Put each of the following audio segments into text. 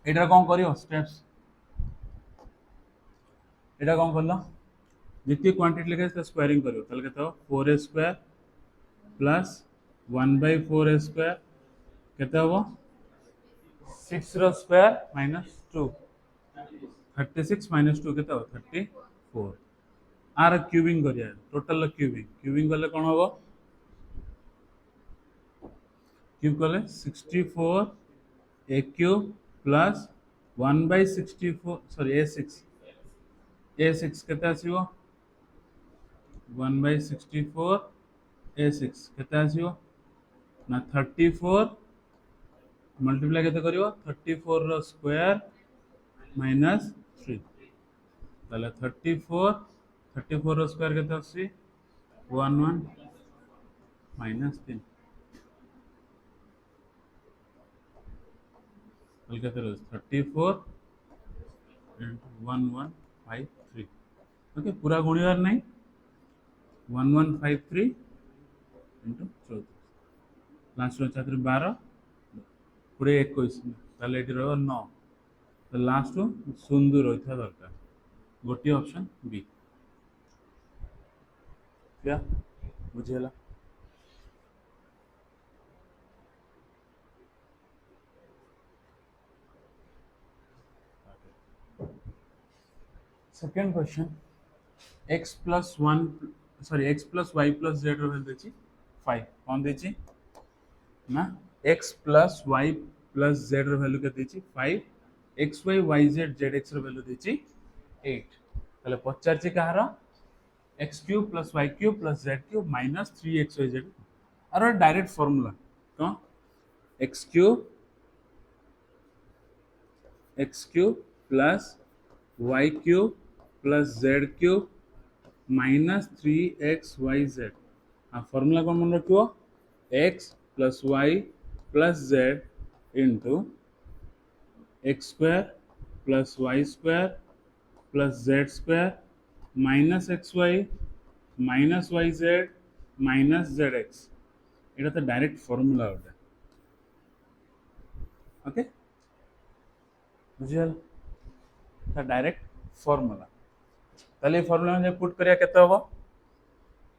एटा कौन करियो स्टेप्स एटा कौन करलो जितनी क्वांटिटी लिखे से स्क्वायरिंग करियो ताले केते हो 4a square plus 1/4a square केते हो 6 रो स्क्वायर माइनस 2 36 माइनस 2 केते हो 34 आर क्यूबिंग करिया टोटल क्यूबिंग कले कौन होबो क्यूब कले 64 a cube plus 1/64 sorry a6 केते आसीबो 1/64 a6 केते आसीबो ना 34 मल्टीप्लाई केते करियो 34 रो स्क्वायर माइनस 3 ताले 34 रो स्क्वायर केते आसी 11 माइनस 3 ताले केते रह 34 1153 ओके पूरा गुणियार नहीं 1153 इंटू 14 लास्ट रो छात्र 12 पूरे 21 ताले एटी रह 9 तो लास्ट रो सुंदर रहिथा दरकार गोटी ऑप्शन बी क्या बुझेला second question x plus 1 sorry x plus y plus z रो वैल्यू देछि 5 कौन देछि ना x plus y plus z रो वैल्यू के देछि 5 xy yz zx रो वैल्यू देछि 8 ताले पचारछि कहारो x cube plus y cube plus z cube minus 3xyz और डायरेक्ट फार्मूला तो x cube plus y cube plus z cube minus 3xyz आ formula कौन मन रखियो x plus y plus z into x square plus Y square plus Z square minus x Y minus Y Z minus Z x এটা তো direct formula ওটা ওকে বুঝিয়াল তা direct formula তাহলে এই formula মধ্যে পুট করিয়া কেতে হবো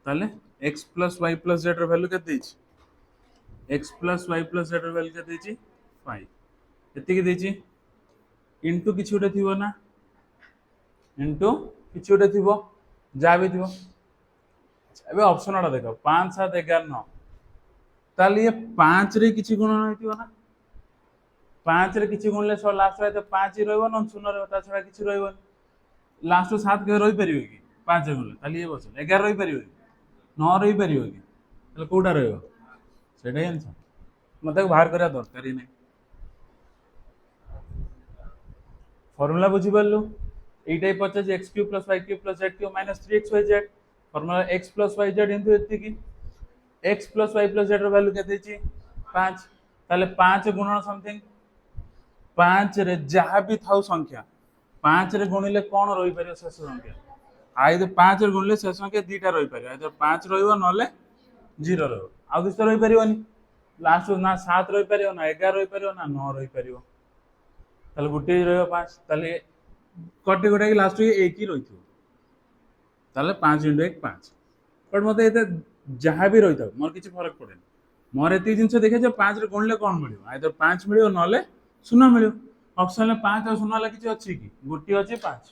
তাহলে x plus y plus z এর ভ্যালু কেতে দিয়েছি x plus y plus z এর ভ্যালু কেতে দিয়েছি 5 এতিকি দিয়েছি ইনটু কিছু ওটা থিব না ইনটু কিছু ওটা থিব যা বি থিব এবে অপশনটা দেখো 5 7 11 9 তাহলে ये 5 रे किछि गुणन होइतिबो ना 5 रे किछि गुणले सो लास्ट रे तो 5 ही रहइबो न 0 रे ता छडा किछि रहइबो लास्ट 7 के रहि परिबो कि 5 गुणले ताली ये बस 11 रहि परिबो कि 9 रहि परिबो कि ताले कोडा रहइबो सेटा आंसर मते बाहर करा दरकार ही नहीं फॉर्मूला बुझी परलु एटाई पचास x cube plus y cube plus z cube minus 3xyz formula x plus yz into एति की x plus y plus z रो वैल्यू केते छी 5 ताले 5 गुणन समथिंग 5 रे जहा भी थाउ संख्या 5 रे गुणिले कोन रहि परियो शेष संख्या आइदर 5 रे गुणिले शेष संख्या दुटा रहि परियो आइदर 5 रहिबो नले 0 रहिबो आ किछ रहि परियोनी लास्ट ना 7 रहि परियो ना 11 रहि परियो ना 9 रहि परियो ताले गुटे रहिबो 5 ताले कटे गुटे की लास्ट के 1 ही रहिथो ताले 5 * 1 5 बट मते एते जहाँ भी रही था मोर किसी फरक पड़े मोर एति जिनस देखे जो 5 रे गुणले कोन मिलियो आइदर 5 मिलियो नले 0 मिलियो ऑप्शन में 5 और 0 वाला किछि अछि कि गुटी अछि 5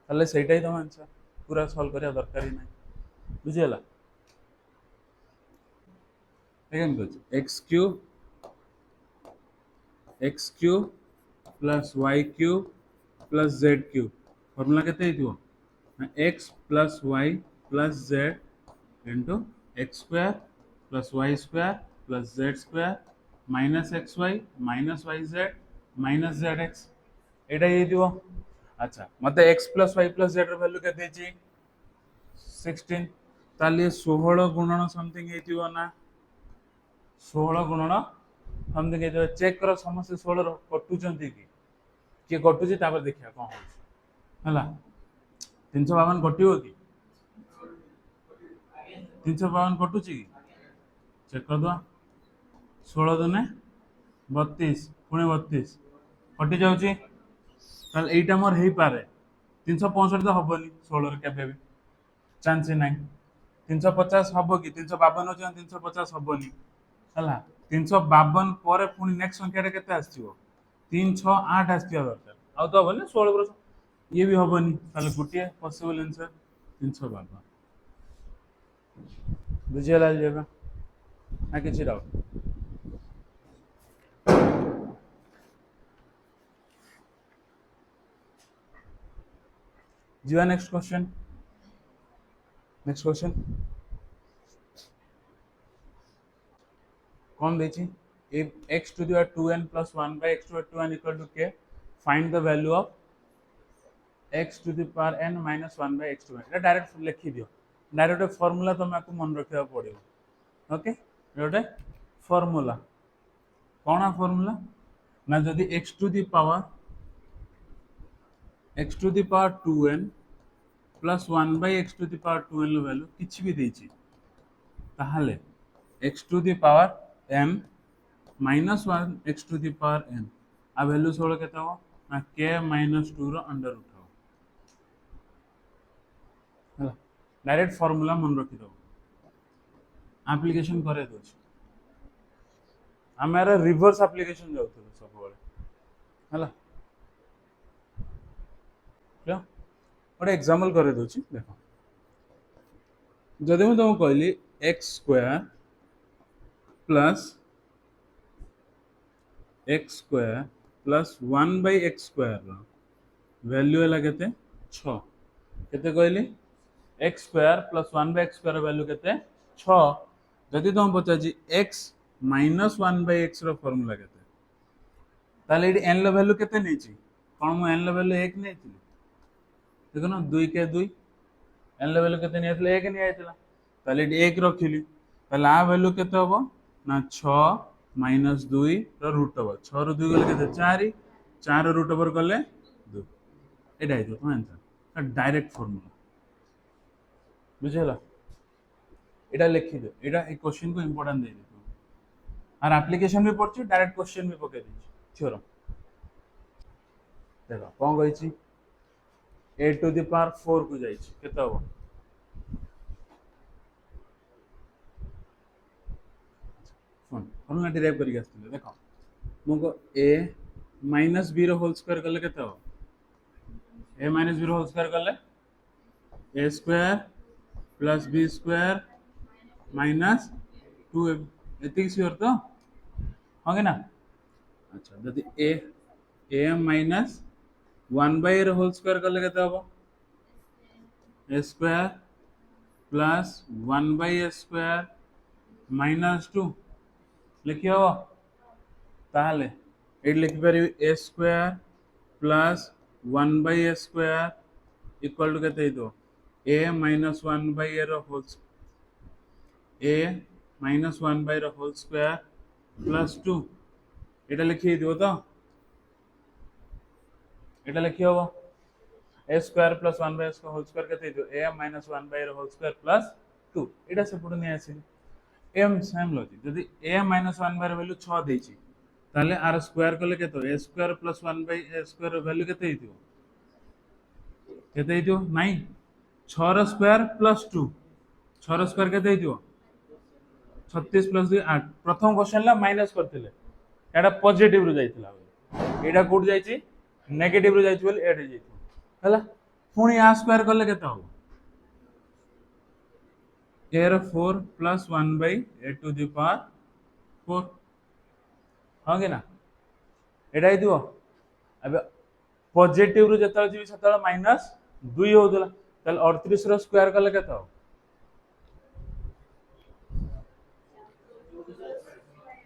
ताले सेटाई तो आंसर पूरा सॉल्व करिया दरकार ही नहीं बुझियला अगेन कुछ x cube plus y cube plus z cube formula केते हितो x plus y plus z into x square plus Y square plus Z square minus x Y minus Y Z minus Z X एटा ये दियो अच्छा मते X plus Y plus Z रो value केते छि 16 ताले 16 गुणन समथिंग हेतिबो ना 16 गुणन समथिंग हेतिबो चेक करो समस्त 16 रो कटु जंती कि कटु छि तापर देखिया कोन हो हला 352 कटियो कि 352 कटुची चेक कर दो 16 दुने 32 पुणे 32 कटि जाउची ताल एटा मोर हेई पारे 365 तो हबनी 16 रे केबे भी चांस ही नहीं 350 हबो कि 352 अछि 350 हबनी हला 352 ପରେ ପୁଣି ନେକ୍ସଟ ସଂଖ୍ୟାଟା କେତେ ଆସିବ 368 ଆସିଥିବା ଦରକାର ଆଉ ତ ହବନି 16 ये भी हबनी ताले गोटे पॉसिबल आंसर 352 बुझियला जेबा ना किछि डाउट जीवा नेक्स्ट क्वेश्चन कौन देखी if x to the power 2n plus 1 by x to the power 2n equal to k find the value of x to the power n minus 1 by x to n direct लिखि दियो direct formula तुम आपको मन रखिया पड़िबो okay गोटे formula कौन formula ना जदि x to the power 2n plus 1 by x to the power 2n low value किछि भी देछि ताहाले x to the power m minus 1 x to the power n आ वैल्यू सोलो केता हो ना k minus 2 रो अंडर रूट हो हला डायरेक्ट फार्मूला मन रखि दो एप्लीकेशन करे दो हमारा रिवर्स एप्लीकेशन जाउथलो सब बेले हला क्लियर गोटे एग्जांपल करे दोछि देखो जदि मैं तुमको कहली x square plus 1 by x square value है केते 6 केते कहली x square plus 1 by x square value केते 6 जदि तुम पचाची x minus 1 by x रो फार्मूला केते ताले एडी n लो वैल्यू केते नेची कोन मु n लो वैल्यू 1 नेथिली देखो ना 2 के 2 n लो वैल्यू केते नेथिले 1 नै आइतला ताले एडी 1 रखिली ताले आ वैल्यू केते होबो ना 6 minus 2 रो रूट ओवर 6 रो 2 गले केते 4 4 रूट ओवर गले 2 एटा आइतो तो आंसर डायरेक्ट फार्मूला बुझेला एटा लिखि दे एटा ए क्वेश्चन को इंपोर्टेंट दे दे और एप्लीकेशन भी पड़छ डायरेक्ट क्वेश्चन भी पके दी थ्योरम देखो कोन कहि छी a to the power 4 को जाई छी केते हो फोन फॉर्मूला डिराइव करि आस्थिले देखो मको a minus b रो होल स्क्वायर करले केते हो a minus b रो होल स्क्वायर करले a square plus b square minus 2 एतिक सियोर तो होगे ना अच्छा जदि a माइनस 1 by रो होल स्क्वायर करले केते हो a square plus 1 by a square minus 2 लिखियो ताहले एट लिखि परिबी a square plus 1 by a square equal to केते हितो a minus 1 by a रो होल a minus 1 by रो होल स्क्वायर प्लस 2 एटा लिखि दियो तो एटा लिखियो a square plus 1 by a whole square केते हितो a minus 1 by रो होल स्क्वायर प्लस 2 एटा सेपड नै आसी m सेम लॉजिक जदि a minus 1 by रो वैल्यू 6 देछि ताले आर स्क्वायर करले केतो a square plus 1 by a square रो वैल्यू केते हितो नहीं 6 रो स्क्वायर प्लस 2 6 रो स्क्वायर केते हितो 36 प्लस 2 8 प्रथम क्वेश्चन ला माइनस करथिले एटा पॉजिटिव रो जाइतला एटा कोड जाइछि नेगेटिव रो जाइछि बोल एड जाइछि हला पुनी आ स्क्वायर करले केते हो a रो 4 plus 1 by a to the power 4 होगे ना एटा हितो अब पॉजिटिव रो जतल जी सतल माइनस 2 होतला तल 38 रो स्क्वायर करले केते हो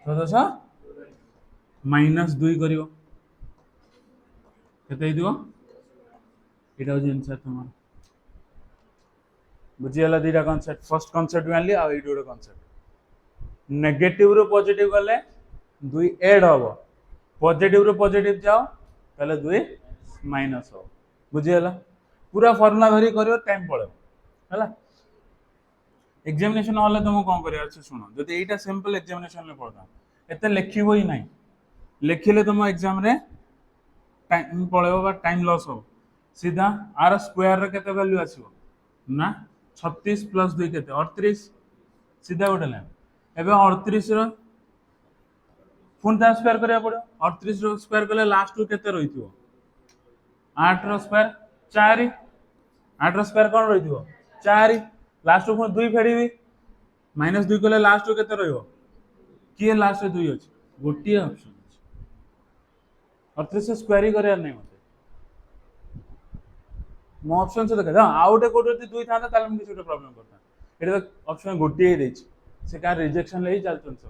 तो दसा माइनस 2 करियो केते हितो एटा हो आंसर तमर बुझियला दीटा कांसेप्ट फर्स्ट कांसेप्ट मानली आ एडो रो कांसेप्ट नेगेटिव रो पॉजिटिव गले 2 ऐड होबो पॉजिटिव रो पॉजिटिव जाओ तले 2 माइनस हो बुझियला पूरा फार्मूला धरी करियो टाइम पळे हला एग्जामिनेशन हॉल तुम कोन करिया छै सुनो जदि एटा सिंपल एग्जामिनेशन ले पड़ता एते लिखिबो ही नहीं लिखिले तुम एग्जाम रे टाइम पळेबो बा टाइम लॉस हो सीधा आर स्क्वायर रे केते वैल्यू आसीबो ना 36 प्लस 2 केते 38 सीधा गोटे लाइन एबे 38 रो पुणी ता स्क्वायर करिया पड़ो 38 रो स्क्वायर कले लास्ट रो केते रहिथिबो 8 रो स्क्वायर 4 8 रो स्क्वायर कोन रहिथिबो 4 लास्ट रो पुणी 2 फेडीबी माइनस 2 कले लास्ट रो केते रहिबो किए लास्ट रे 2 अछि गोटिए ऑप्शन अछि 38 स्क्वायर ही करिया नै मते मो ऑप्शन से देखा आउ गोटे कोड जदी 2 थांता ताले हम किछ गोटे प्रॉब्लम करता एटा तो ऑप्शन गोटिए ही देछि से का रिजेक्शन ले ही चलतन से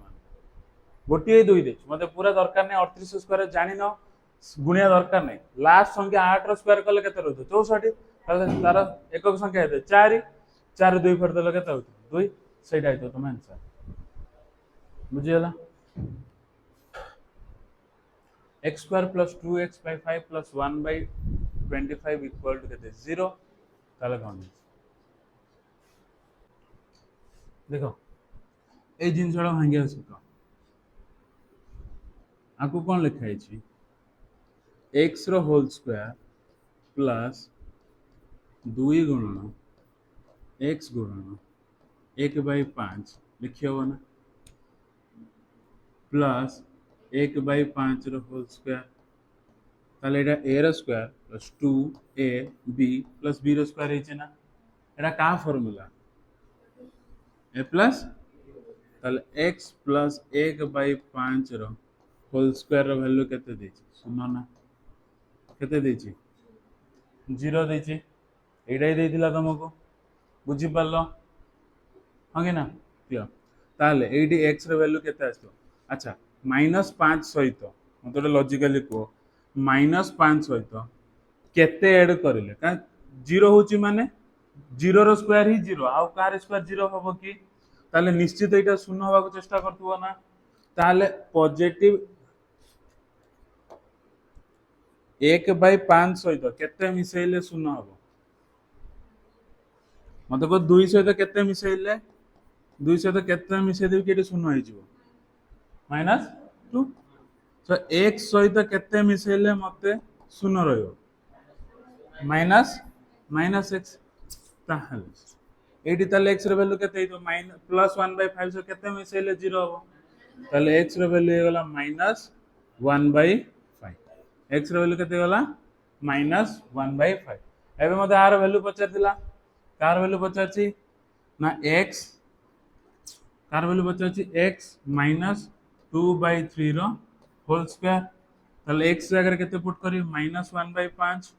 गोटिए ही 2 देछि मते पूरा दरकार नै 38 स्क्वायर जानि न गुणिया दरकार नै लास्ट संख्या 8 रो स्क्वायर कले केते रहतो 64 ताले तार एकक संख्या हेते 4 4 2 फेर देले केते होतो 2 सेटा हेतो तुम answer बुझियला x square plus 2x by 5 plus 1 by 25 equal to केते 0 ताले कोन देखो ए जिनसडा भांगिया सिक आकु कोन लिखा अछि x रो होल स्क्वायर प्लस 2 गुणन x गुणन 1 by 5 लिखियो ना प्लस 1 by 5 रो होल स्क्वायर ताले एटा a रो square plus 2a b plus b रो स्क्वायर हेचे ना एटा का फार्मूला a प्लस ताले x प्लस 1 by 5 रो होल स्क्वायर रो वैल्यू केते देछि सुनो ना केते देछि 0 देछि एटा ही देथिला तुमको बुझि पालो हां कि ना क्लियर ताले एडी x रो वैल्यू केते आस्तो अच्छा -5 सहित मते लॉजिकली को -5 सहित केते ऐड करिले का 0 होची माने 0 रो स्क्वायर ही 0 आउ कार स्क्वायर 0 होबो की ताले निश्चित एटा शून्य होबा को चेष्टा करतुबो ना ताले पॉजिटिव 1/5 सहित केते मिसेइले शून्य होबो मते को 2 सहित केते मिसेइले 2 सहित केते मिसेइ देबी केते शून्य होई जिवो -2 तो x सहित केते मिसेइले मते शून्य रहयो माइनस x ताहले एटी ताले x रो वैल्यू केते हितो प्लस 1/5 से केते मिसेइले 0 हो ताले x रो वैल्यू हे गला -1/5 x रो वैल्यू केते गला -1/5 एबे मते आर वैल्यू पचार दिला कार वैल्यू पचारची ना x कार वैल्यू पचारची x -2/3 रो होल स्क्वायर ताले x जगह केते पुट करी -1/5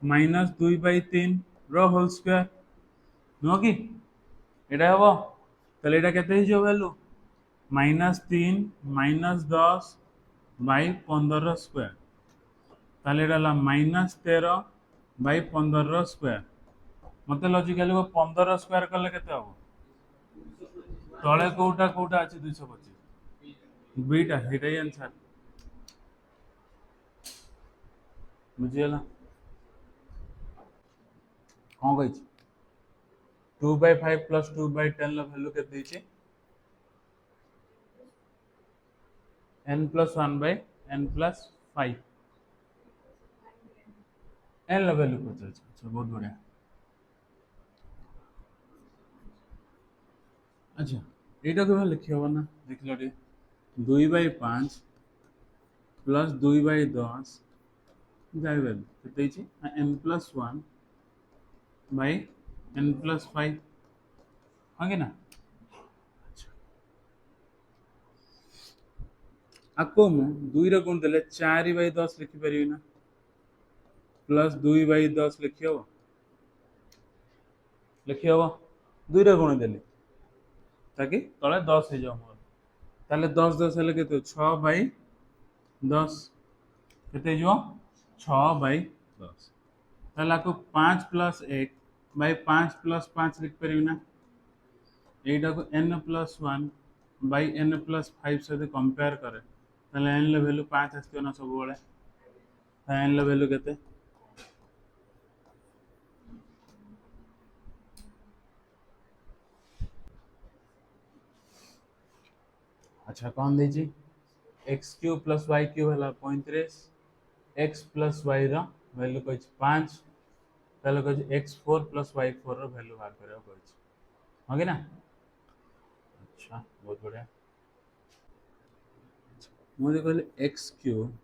-2/3 रो होल स्क्वायर नो की एटा हबो ताले एटा केते हिजो वैल्यू -3 -10 बाय 15 रो स्क्वायर ताले एटा ला -13/15 रो स्क्वायर मते लॉजिकली वो 15 रो स्क्वायर करले केते हबो तळे कोटा कोटा अछि 225 बीटा हेटा ही आंसर बुझियला हां कहि 2/5 plus 2/10 ला वैल्यू केते दिछि n plus 1/n plus 5 n ला वैल्यू पचार अच्छा बहुत बढ़िया अच्छा एटा को लिखि हबो ना देखलो रे 2/5 प्लस 2/10 जाय वैल्यू केते दिछि n plus 1 by n plus 5 हां कि ना आको मु 2 रे गुण देले 4/10 लिखि परिबी ना प्लस 2/10 लिखि हबो 2 रे गुण देले ताकि तळे 10 हे जाओ मोर ताले 10 10 हेले केते 6/10 केते जो 6/10 ताले आको 5 plus 1 by 5 plus 5 लिख परिबी ना एटा को n plus 1 by n plus 5 से कंपेयर करे ताले n ले वैल्यू 5 आस्तियो ना सब बेले n ले वैल्यू केते अच्छा कौन दीजिए x cube plus y cube है 35 x प्लस y रो वैल्यू कह 5 ताले कह x4 प्लस y4 रो वैल्यू बाहर करियो कह हां कि ना। अच्छा बहुत बढ़िया। मुझे कहले x cube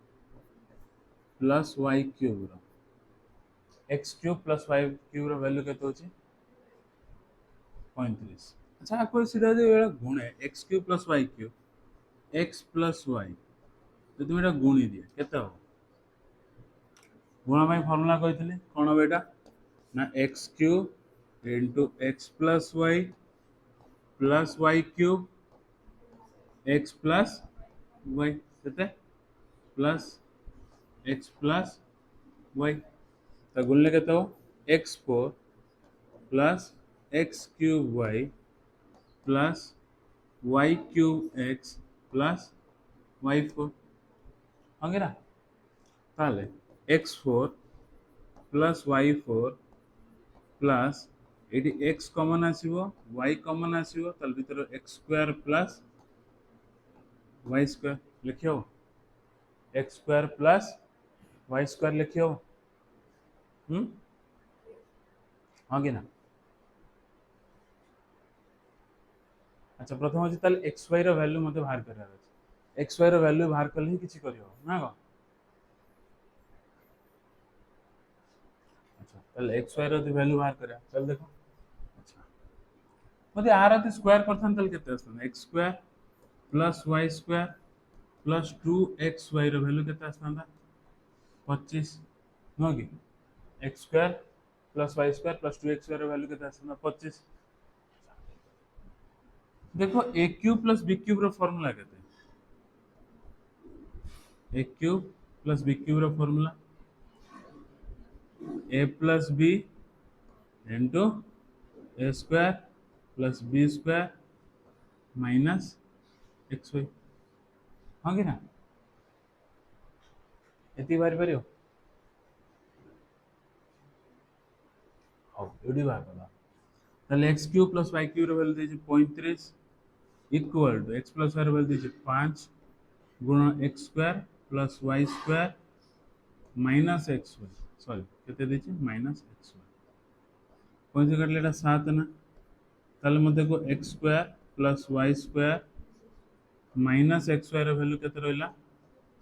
plus y cube रो x cube plus y cube रो वैल्यू केते होची 35। अच्छा आपको सीधा जो एड़ा गुणे x cube plus y cube x plus y तो तुम एड़ा गुणी दिए केते हो गुणा भाई फार्मूला कहते कौन हम एटा ना x cube into x plus Y cube x plus y केते प्लस एक्स प्लस वाई तो गुणले केते हो x four plus x cube y plus Y cube x plus y four हाँ ना ताले x four plus y four plus ये x common आसो वाई कमन आसो भर x square plus Y square लिखी हो x square plus Y square लिखी हो हाँ कि ना। अच्छा प्रथम अच्छे ताल एक्स वाई वैल्यू मत बाहर कर एक्स वाई वैल्यू बाहर कले ही किसी कर ना कौन। अच्छा ताल एक्स वाई वैल्यू बाहर करा चल देखो। अच्छा मत आर स्क्वायर करते X square plus Y square plus 2xy value के 25 नुह कि X square plus Y square plus 2xy value के 25। देखो A cube plus B cube रो फार्मूला केते A cube plus B cube रो formula A plus B into A square plus B square minus x Y हाँ कि ना ये बाहर पार हाँ ये बाहर कला X cube plus Y cube value दे 35 equal to X plus Y value दे 5 गुणा X square plus Y square minus x Y sorry केते देछि माइनस एक्स वाई कौन से काटले एटा 7 ना ताले मते को X square plus Y square minus x Y रो वैल्यू केते रहला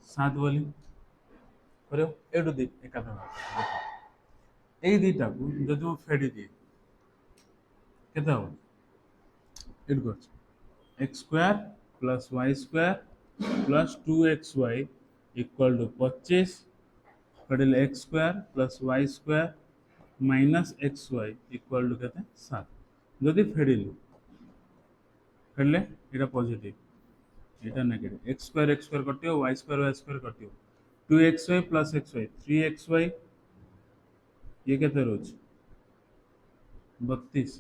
7 बोली करियो एडु दे एकाता এই দুইটাକୁ যদি ମୁଁ ଫେଡ଼ି ଦିଏ କେତେ ହେବ ଏଇଠି କରୁଛି X square plus Y square plus 2xy equal to 25 फेडिले X square plus Y square minus x Y equal to केते 7 जदि फेडिलु फेडले एटा पॉजिटिव एटा नेगेटिव एक्स स्क्वायर कटियो वाई स्क्वायर कटियो 2xy प्लस xy 3xy ये केते रोज 32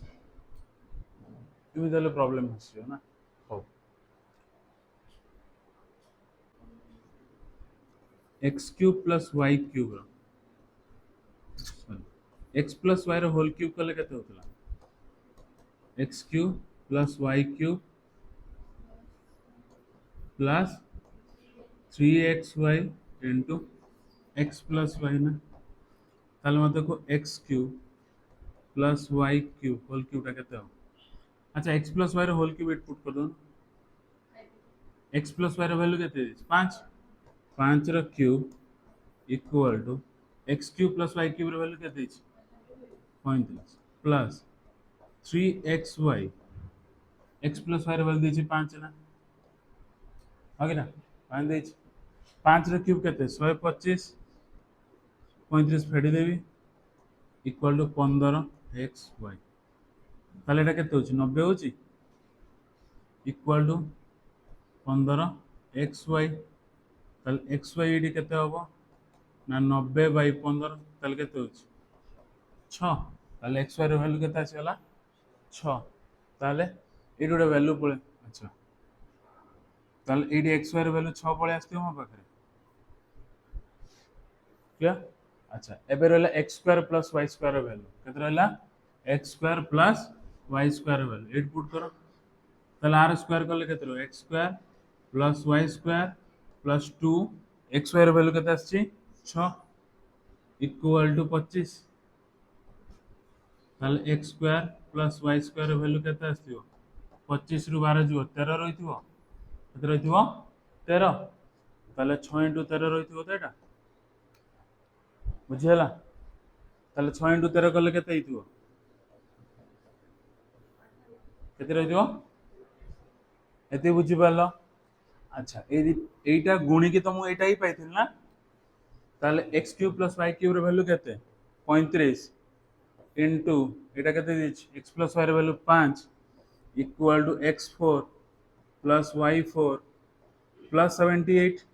इमे प्रॉब्लम हसियो ना हो X cube plus Y cube x plus Y रो होल क्यूब कले केते होतला X cube plus Y cube plus 3xy into x plus Y ना ताले मते को X cube plus Y cube whole cube केते हो अच्छा एक्स प्लस वाई रो होल क्यूब एट पुट कर दो एक्स प्लस वाई रो वैल्यू केते 5 5 रो cube equal to X cube plus Y cube रो वैल्यू केते 35 plus 3xy X plus Y रो वैल्यू देछि 5 ना आगे ना 5 देछि 5 रो क्यूब केते 125 35 फेडी देबी इक्वल टू 15xy ताले एटा केते होछि 90 होछि इक्वल टू 15xy ताले xy एडी केते होबो ना 90 बाई 15 ताले केते होछि 6 ताले xy रो वैल्यू केते आसीला 6 ताले एडी गोटे वैल्यू पळे अच्छा ताले एडी xy रो वैल्यू 6 पळे आस्थियो मो पाखरे क्लियर अच्छा एबे रहला x square plus y square रो वैल्यू केते रहला x square plus y square रो वैल्यू एड पुट करो ताले r स्क्वायर करले केते रहो x square plus y square plus 2 xy रो वैल्यू केते आछि 6 इक्वल टू 25 ताले x square plus y square value केते आस्तियो 25 रु 12 जीवो 13 रहिथिवो केते रहिथिवो 13 ताले 6 * 13 रहिथिवो त एटा बुझिहला ताले 6 * 13 कले केते हिथिवो केते रहिथिवो एते बुझि पालो अच्छा एटा गुणी की तुम एटा ही पाइथिल ना ताले x³ + y³ ର ଭ୍ୟାଲୁ କେତେ 35 इनटू एटा केते दिछ x + y ର value 5 equal to x4 + y4 + 78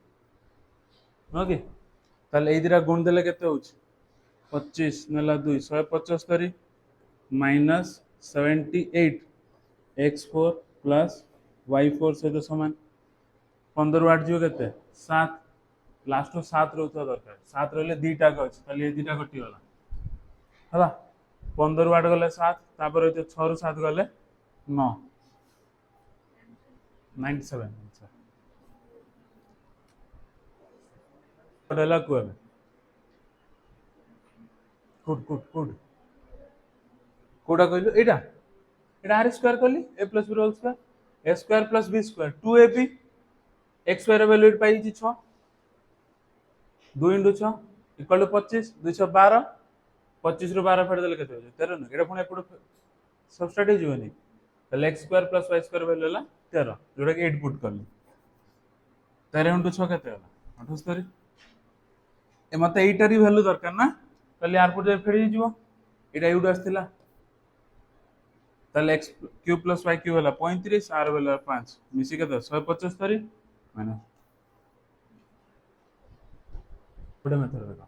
okay ताले ए दिरा गुण देले केते होछ 25 नेला 2 175 माइनस 78 x4 + y4 सहित समान 15 8 जीव केते 7 लास्ट 7 रहउता दरकार 7 रहले दीटा गछ ताले ए दीटा कटि गला हला 15 8 गले 7 तापर होते 6 रु 7 गले 9 97 अच्छा पडला को कुड कोडा कहलु एटा एटा r स्क्वायर कहली a + b whole square a square + b square 2ab x y ର वैल्यू पाई छी 6 2 * 6 इक्वल टू 25 212 25 रु 12 फेड देले केते हो 13 न एटा पुणी एपड सबस्ट्रेट ही जीवनी ताले x square + y square value होला 13 जोडा के 8 पुट करली 13 * 6 केते होला 78 ए मते एटारी वैल्यू दरकार ना ताले आर पुट फेड जीवो एटा युड आस्थिला ताले x³ + y³ होला 35 r वैल्यू 5 मिसी के 175 माइनस बड़ा मेथड देखो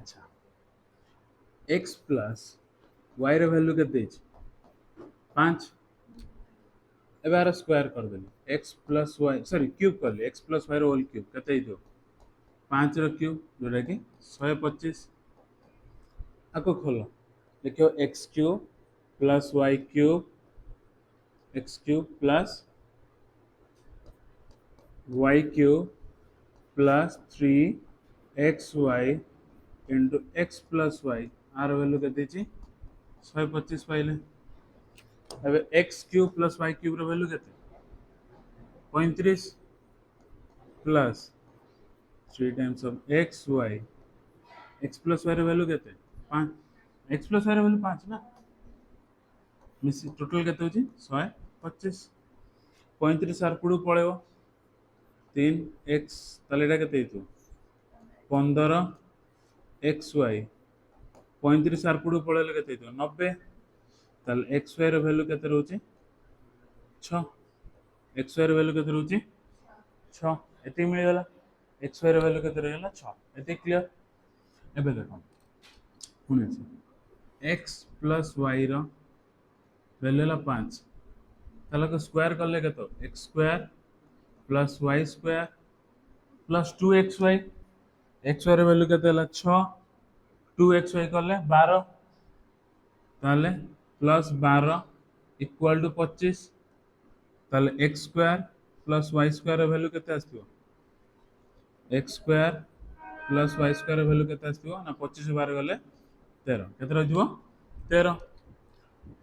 अच्छा x + y ର वैल्यू केते अछि 5 एबार स्क्वायर कर देली x + y सॉरी क्यूब कर ली x + y रो होल क्यूब केते हितो 5 रो क्यूब जोटा कि 125 आको खोलो देखियो x³ + y³ x³ + y³ + 3xy into x + y आर वैल्यू केते छी 125 पाइले अब x³ + y³ रो वैल्यू केते 35 plus 3 times of xy x plus y ର वैल्यू केते 5 x plus y ର वैल्यू 5 ना मिसी टोटल केते होची 125 35 आर पुडू पळेबो 3x ताले एटा केते हितो 15 xy 35 आर पुडू पळेले केते हितो 90 ताले xy ର वैल्यू केते रहउची 6 xy ର वैल्यू केते रहउची 6 एते मिल गला xy ର वैल्यू केते रहला 6 एते क्लियर एबे देखो पुणे x plus y ର वैल्यू ହେଲା 5 ताले को स्क्वायर करले केतो x square plus y square plus 2xy xy ର वैल्यू केते होला 6 2xy करले 12 ताले plus 12 इक्वल टू 25 ताले x square plus y square ର वैल्यू केते आस्तियो x square plus y square ର वैल्यू केते आस्तियो ना 25 12 गले 13 केते रहिबो 13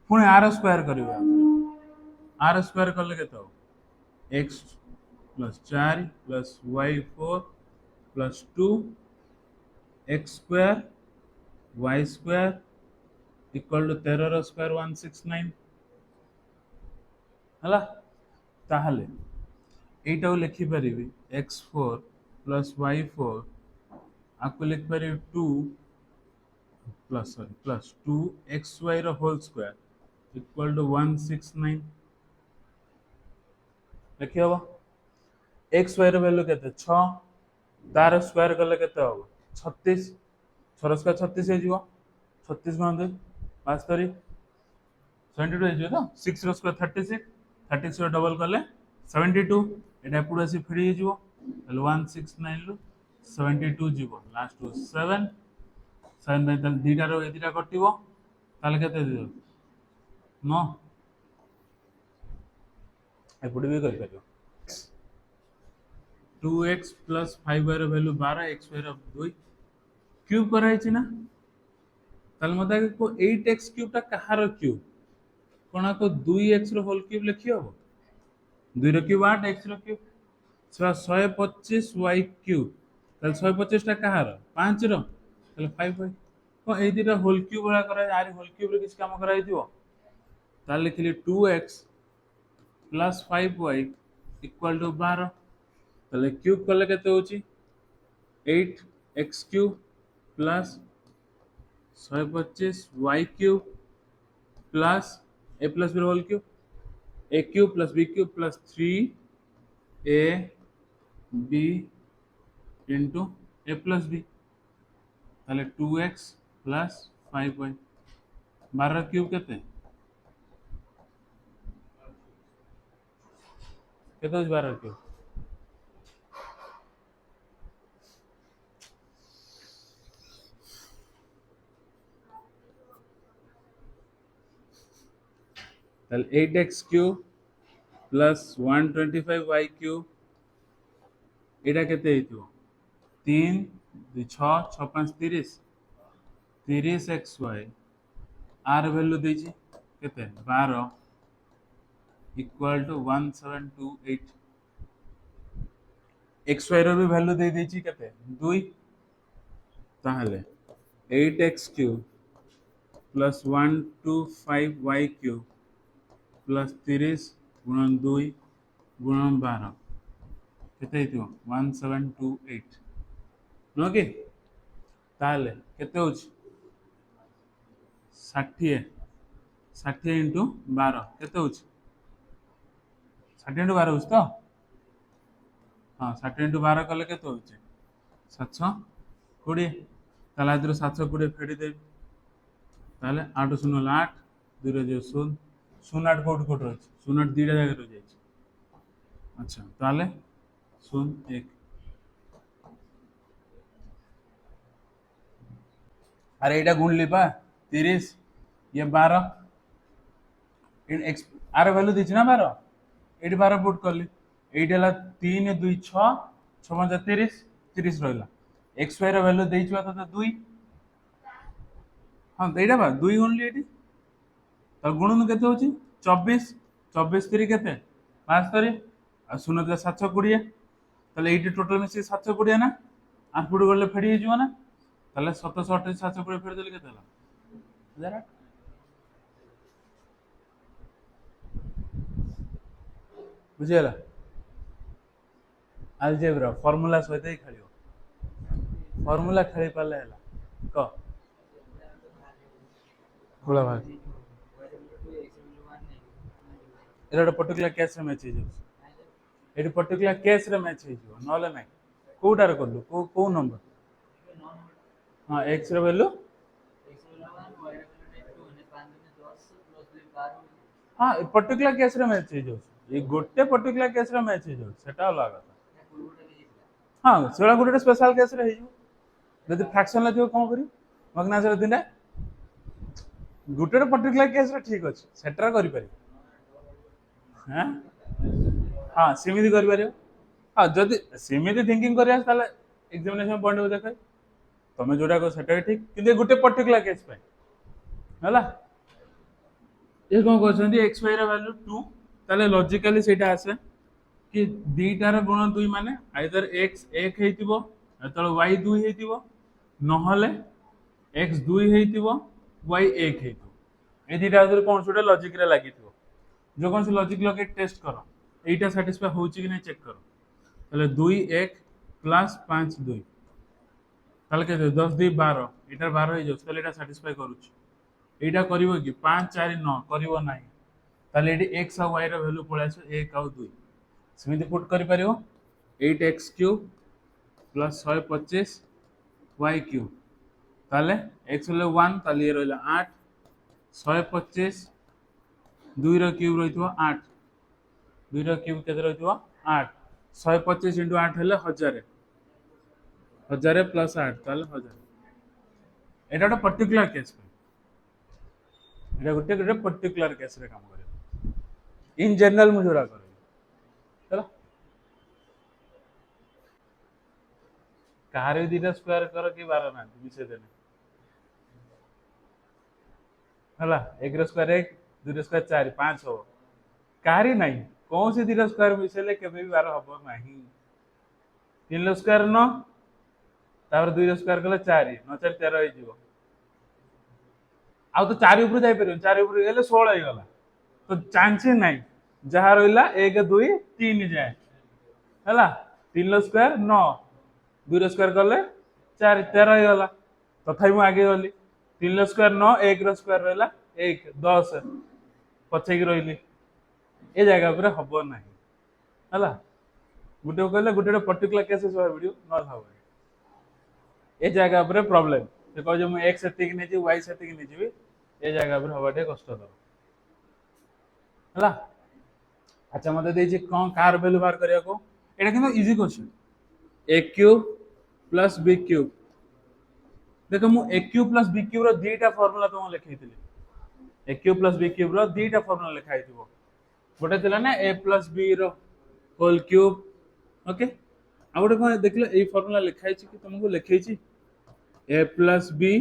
पुणी r स्क्वायर करिवो r स्क्वायर करले केते हो x plus 4 plus y 4 plus 2 x square y square equal to 13 ର ସ୍କ୍ୱାର 169 ହେଲା ତାহଲେ এইটাও লিখি পারিবি x4 plus y4 आको लिख पारिबी 2 plus 2xy ର होल स्क्वायर equal to 169 लिखि हबो xy ର वैल्यू केते 6 तार स्क्वायर करले केते हबो 36 6 ର स्क्वायर 36 हे जीवो 36 गुणा 2 72 72 हे जीवो तो 6 ର स्क्वायर 36 36 ର डबल करले 72 एटा पुरा से फ्री हे जीवो ताले 169 लो 72 जीवो लास्ट 7 7 बाय ताले दीटा रो एदिटा कटिवो ताले केते दियो 9 एपुडी भी कर पारियो 2x प्लस 5y ର ଭ୍ୟାଲୁ 12 xy ର 2 କ୍ୟୁବ୍ କରାହେଇଛି ନା ତାହେଲେ ମତେ ଆଗେ କୋ 8x କ୍ୟୁବ୍ ଟା କାହାର କ୍ୟୁବ୍ कोना को 2x रो होल क्यूब लिखि हबो 2 रो क्यूब 8 x रो क्यूब छा 125 y क्यूब ताले 125 टा कहार 5 रो ताले 5y को ए दिरा होल क्यूब वाला करा आर होल क्यूब रे किछ काम करा दियो ताले लिखली 2x plus 5y equal to 12 ताले क्यूब कले केते होची 8x cube plus 125 y cube plus a plus b whole cube a cube plus b cube plus 3 a b into a plus b ताले 2x plus 5y 12 क्यूब केते केते 12 cube ताले 8x cube plus 125y cube एटा केते हेतिबो 3 2 6 6 5 30 30xy r value देछि केते 12 equal to 1728 xy रो भी value दे देछि केते 2 ताहले 8x cube plus 125y cube plus 30 गुणन 2 गुणन 12 केते हेतिबो 1728 नो के ताले केते होछि 60 60 into 12 केते होछि 60 into 12 होछि तो हां 60 into 12 कले केते होछि 720 ताले इधर 720 फेडी दे ताले 8 0 8 2 रे 0 0 8 कोट कोट अछि 0 8 दीटा जगह रह जाइछि अच्छा ताले 0 1 अरे एटा गुण लिपा 30 ये 12 इन एक्स आर वैल्यू दिछि ना 12 एटी 12 पुट करली एटी हला 3 2 6 6 5 30 30 रहला एक्स वाई रो वैल्यू देइछवा त 2 हां एटा बा 2 ओनली एटी त गुणन केते होछि 24 24 3 केते 75 आ 0 720 ताले एटी टोटल मिसी 720 ना आठ पुट गले फेडी हिजो ना ताले 728 720 फेडी देले केते हला 1008 बुझियला अलजेब्रा फार्मूला सहित ही खेलियो फार्मूला खेली पाले हला क खोला भाई एटा पर्टिकुलर केस रे मैच हिजो एटी पर्टिकुलर केस रे मैच हिजो नले नै कोटार करलु को नंबर हां x रे वैल्यू हां पर्टिकुलर केस रे मैच हिजो ये गोटे पर्टिकुलर केस रे मैच हिजो सेटा अलग कथा हां सेला गोटे स्पेशल केस रे हिजो जदि फ्रैक्शन लथियो कोन करी मग्नास रे दिना गोटे पर्टिकुलर केस रे ठीक अछि सेटा करि पारि हां हां सिमिति करि पारियो हां जदि सिमिति थिंकिंग करिया ताले एग्जामिनेशन पॉइंट हो देखै तमे जोटा को सेटा ठीक किंतु गोटे पर्टिकुलर केस पे हला ये कोन कहछन्ती x y रा वैल्यू 2 ताले लॉजिकली सेटा आसे कि दीटार गुण 2 माने आइदर x 1 हेतिबो एतल y 2 हेतिबो नहले x 2 हेतिबो y 1 हेतिबो ए दीटा जर कोन छोटा लॉजिक रे लागितिबो जो कोन से लॉजिक लगे टेस्ट करो एटा सैटिस्फाई होउची कि नै चेक करो ताले 2 1 प्लस 5 2 ताले के 10 2 12 एटा 12 हे जो ताले एटा सैटिस्फाई करूची एटा करिवो कि 5 4 9 करिवो नाही ताले एटी x और y रा वैल्यू पळासो 1 और 2 समिति पुट करि परिवो 8x cube plus 125 y cube ताले x ले 1 ताले ये रहला 8 125 2 रो क्यूब रहितो 8 2 रो क्यूब केते रहितो 8 125 * 8 हेले 1000 1000 प्लस 8 ताले 1000 एटा पर्टिकुलर केस एटा गोटे पर्टिकुलर केस रे काम करे इन जनरल मु जोरा करे चलो कहार भी दुटा स्क्वायर कर कि बार ना मिसे देने हला एक स्क्वायर एक दुटा स्क्वायर 4 5 हो कहारी नहीं कौन से दुटा स्क्वायर मिसेले केबे भी बार हबो नहीं 3 स्क्वायर 9 तापर 2 स्क्वायर कले 4 9 4 13 हो जिवो आ तो 4 ऊपर जाई परियो 4 ऊपर गेले 16 हो गला तो चांस ही नहीं जहाँ रहा 1 2 3 जाए है 3 स्क्वायर 9 2 स्क्वायर कले 4 13 हो गला तथा मुझे आगे गली 3 स्क्वायर 9 1 स्क्वायर रहा 1 10 पछे की रही ए जगह पर हम ना है गोटे कहले गोटे पर्टिकुलर केस वीडियो ना ए जगह पर प्रॉब्लम से कह मुझे एक्स से वाई से नहीं ए जगह पर हवा टे कष्ट है अच्छा मत कौन कार वैल्यू बाहर करने को एटा किंतु इजी क्वेश्चन ए क्यूब प्लस बी क्यूब देख मु ए क्यूब प्लस बी क्यूब रो दीटा फार्मूला तुम लिखई थिले ए क्यूब प्लस बी क्यूब रो दीटा फार्मूला लिखाई थिबो गोटे थिला ना ए प्लस बी रो होल क्यूब ओके आ गोटे कोन देखले ए फार्मूला लिखाई छि कि तुमको लिखई छि A plus B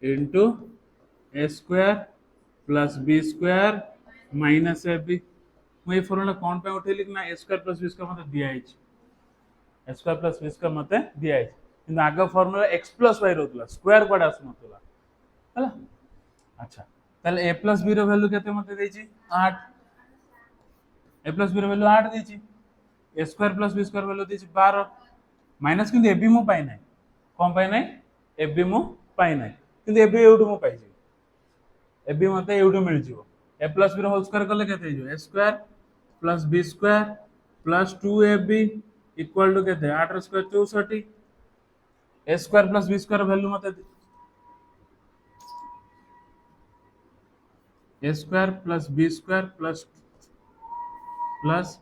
into A square plus B square minus A B मुझे फॉर्मूला कौन पे उठेली कि ना A square plus B square मते दिया है A square plus B square मते दिया है किंतु आगे फॉर्मूला x प्लस y रहतला स्क्वायर कोड आस नतला हला अच्छा ताले a प्लस b रो वैल्यू केते मते देछि 8 a प्लस b रो वैल्यू 8 देछि a square plus b square value देछि 12 माइनस किंतु a b मु पाइ नै कोन पाइ नै a b मु पाइ नै किंतु a b एउटु मु पाइ छि a b मते एउटु मिल जिवो a प्लस b रो होल स्क्वायर करले केते हिजो a square plus B square plus 2ab equal to केते 8 square 64 A square plus B square value मते A square plus B square plus plus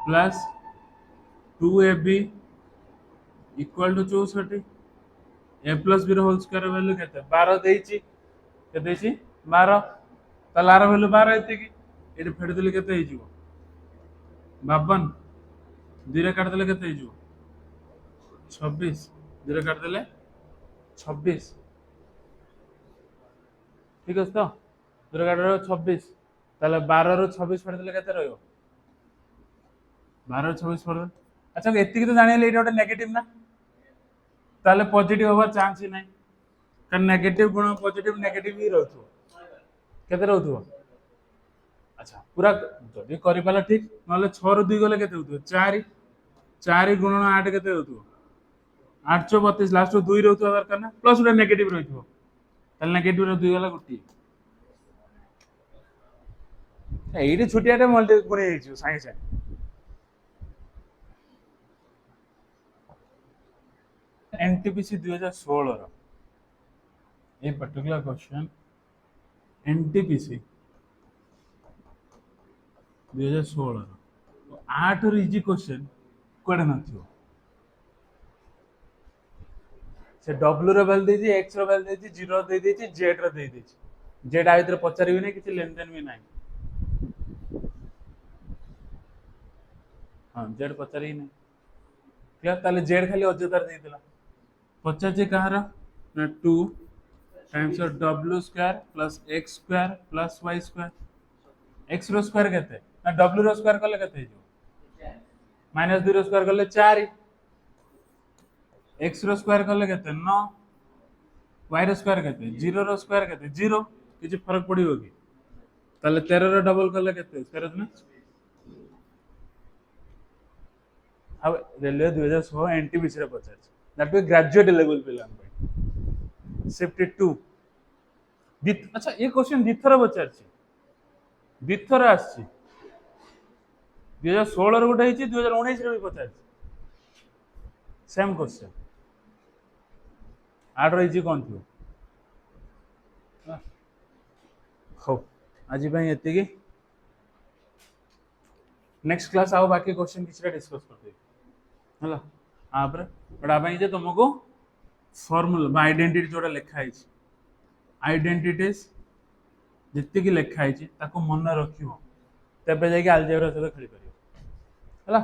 plus 2ab equal to 64 A plus B रो whole square value केते 12 देछि के देछि 12 तालार value 12 एते की एटे फेड देले केते हे जिवो 52 दुरे काट देले केते हे जिवो 26 दुरे काट देले 26 ठीक है तो दुरे काट रो 26 ताले 12 रो 26 फेड देले केते रहयो 12 रो 26 फेड अच्छा एति की तो जानिले एटा ओटे नेगेटिव ना ताले पॉजिटिव होवा चांस ही नहीं कारण नेगेटिव गुण पॉजिटिव नेगेटिव ही रहथो केते रहथो अच्छा पूरा जदि करि पाला ठीक नले 6 रो 2 गले केते होथो 4 4 गुणन 8 केते होथो 832 लास्ट रो 2 रहथो दरकार ना प्लस उडा नेगेटिव रहथो ताले नेगेटिव रो 2 गला गुटी एइटे छुटियाटे मल्टी गुणे हेछि साइंस है एनटीपीसी 2016 रो ए पर्टिकुलर क्वेश्चन एनटीपीसी 2016 रो 8 रो इजी क्वेश्चन कोडे नथियो से डब्ल्यू रो वैल्यू देछि एक्स रो वैल्यू देछि 0 दे देछि जेड रो दे देछि जेड आ भीतर पचारि भी नै किछि लेन देन भी नै हां जेड पचारि नै क्या ताले जेड खाली अजदार देइतला पचाचे कहार ना 2 times of w square plus x square plus y square x रो स्क्वायर केते ना w रो स्क्वायर करले केते जो माइनस 2 रो स्क्वायर करले 4 x रो स्क्वायर करले केते 9 y रो स्क्वायर केते 0 रो स्क्वायर केते 0 किछि फरक पड़िबो कि ताले 13 रो डबल करले केते 13 ना अब रेलवे 2016 एनटीपीसी रे पचार दैट बी ग्रेजुएट लेवल पिलान पे शिफ्ट 2 अच्छा ये क्वेश्चन दिथर पचार छी दिथर आछि 2016 रे गोटे हिची 2019 रे भी पचार सेम क्वेश्चन आठ रो हिची कोन थियो हो आज भाई एति की नेक्स्ट क्लास आओ बाकी क्वेश्चन किछरा डिस्कस करते हला आपरे बड़ा भाई जे तुमको फार्मूला आइडेंटिटी जोटा लिखा है आइडेंटिटीज जितकी लिखा है ताको मन रखिबो तबे जाके अलजेब्रा सहित खेली परियो ହେଲା।